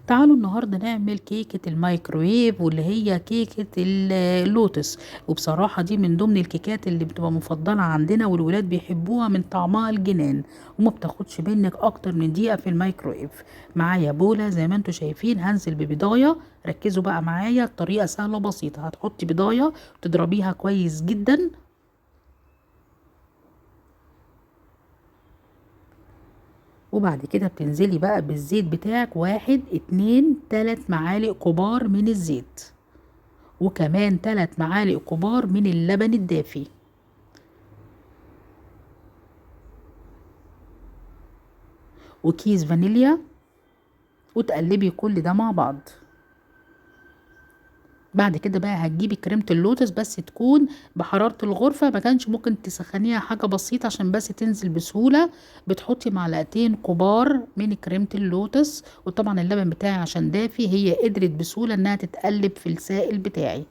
تعالوا النهاردة نعمل كيكة الميكرويف واللي هي كيكة اللوتس. وبصراحة دي من ضمن الكيكات اللي بتبقى مفضلة عندنا والولاد بيحبوها من طعمها الجنان، وما بتاخدش منك اكتر من دقيقة في الميكرويف. معايا بولة زي ما انتوا شايفين، هنزل ببضاية. ركزوا بقى معايا، الطريقة سهلة بسيطة. هتحطي بضاية تضربيها كويس جدا، وبعد كده بتنزلي بقى بالزيت بتاعك 1 2 3 معالق كبار من الزيت، وكمان 3 معالق كبار من اللبن الدافي، وكيس فانيليا، وتقلبي كل ده مع بعض. بعد كده بقى هتجيبي كريمة اللوتس، بس تكون بحرارة الغرفة، ما كانش ممكن تسخنيها حاجة بسيطة عشان بس تنزل بسهولة. بتحطي 2 معلقة كبار من كريمة اللوتس، وطبعا اللبن بتاعي عشان دافي هي قدرت بسهولة انها تتقلب في السائل بتاعي،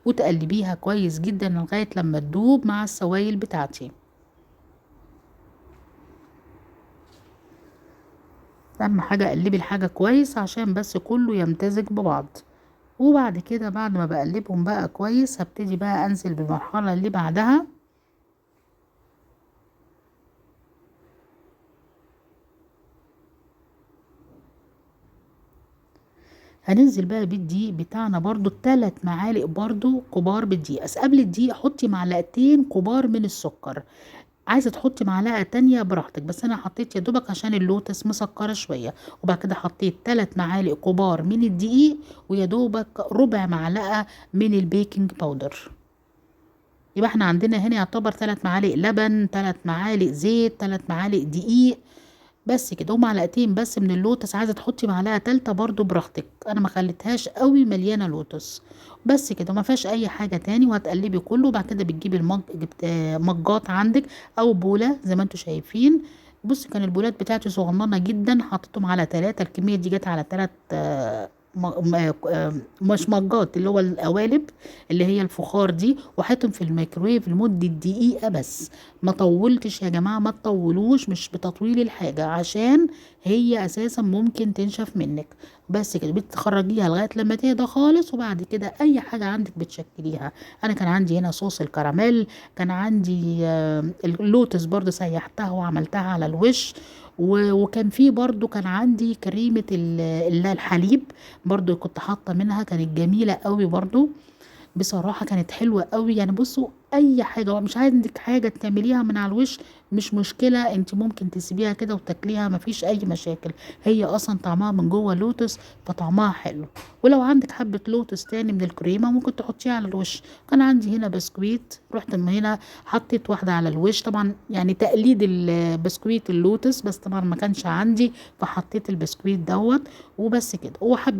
وتقلبيها كويس جدا لغاية لما تدوب مع السوائل بتاعتي. اهم حاجة قلبي الحاجة كويس عشان بس كله يمتزج ببعض. وبعد كده بعد ما بقلبهم بقى كويس، هبتدي بقى انزل بالمرحلة اللي بعدها. هننزل بقى بالدقيق بتاعنا برضو 3 معالق برضو كبار بالدقيق، بس قبل الدقيق حطي 2 معلقتين كبار من السكر. عايزة تحطي معلقة تانية براحتك، بس انا حطيت يا دوبك عشان اللوتس مسكرة شوية. وبعد كده حطيت 3 معالق كبار من الدقيق، ويا دوبك ربع معلقة من البيكنج باودر. يبقى احنا عندنا هنا يعتبر 3 معالق لبن، 3 معالق زيت، 3 معالق دقيق، بس كده. ومعلقتين بس من اللوتس، عايزه تحطي معلقه تالتة برضو براحتك، انا ما خليتهاش قوي مليانه لوتس. بس كده، ما فيهاش اي حاجه تاني. وهتقلبي كله. وبعد كده بتجيبي جبت مجات عندك او بوله زي ما انتوا شايفين. بصي، كان البولات بتاعتي صغننه جدا، حطيتهم على 3، الكميه دي جت على 3 مش مجات، اللي هو القوالب اللي هي الفخار دي، وحطهم في الميكرويف لمدة دقيقة بس. ما طولتش يا جماعة، ما تطولوش، مش بتطويل الحاجة، عشان هي اساسا ممكن تنشف منك. بس كده بتخرجيها لغاية لما تهدى خالص، وبعد كده اي حاجة عندك بتشكليها. انا كان عندي هنا صوص الكراميل، كان عندي اللوتس برضو سيحتها وعملتها على الوش. وكان في برضو كان عندي كريمة الحليب، برضو كنت حاطة منها، كانت جميلة قوي برضو. بصراحة كانت حلوة قوي. يعني بصوا، اي حاجة مش عندك حاجة تعمليها من على الوش مش مشكلة، انت ممكن تسيبيها كده وتاكليها، مفيش اي مشاكل. هي اصلا طعمها من جوه لوتس، فطعمها حلو. ولو عندك حبة لوتس تاني من الكريمة ممكن تحطيها على الوش. كان عندي هنا بسكويت، رحت من هنا حطيت واحدة على الوش، طبعا يعني تقليد البسكويت اللوتس، بس طبعا ما كانش عندي، فحطيت البسكويت دوت. وبس كده.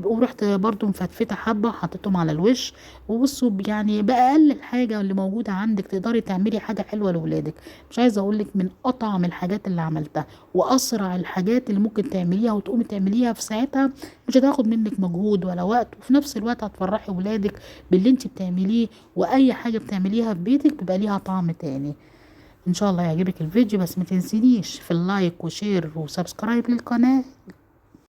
ورحت برضو مفتفتة حبة وحطيتهم على الوش. وبصوا، يعني بأقل الحاجة اللي موجودة عندك تقدري تعملي حاجة حلوة لولادك. مش عايزة اقولك من اطعم الحاجات اللي عملتها، واسرع الحاجات اللي ممكن تعمليها وتقومي تعمليها في ساعتها. مش هتاخد منك مجهود ولا وقت، وفي نفس الوقت هتفرحي ولادك باللي انت بتعمليه. واي حاجة بتعمليها في بيتك بيبقى ليها طعم تاني. ان شاء الله يعجبك الفيديو، بس ما تنسينيش في اللايك وشير وسبسكرايب للقناة.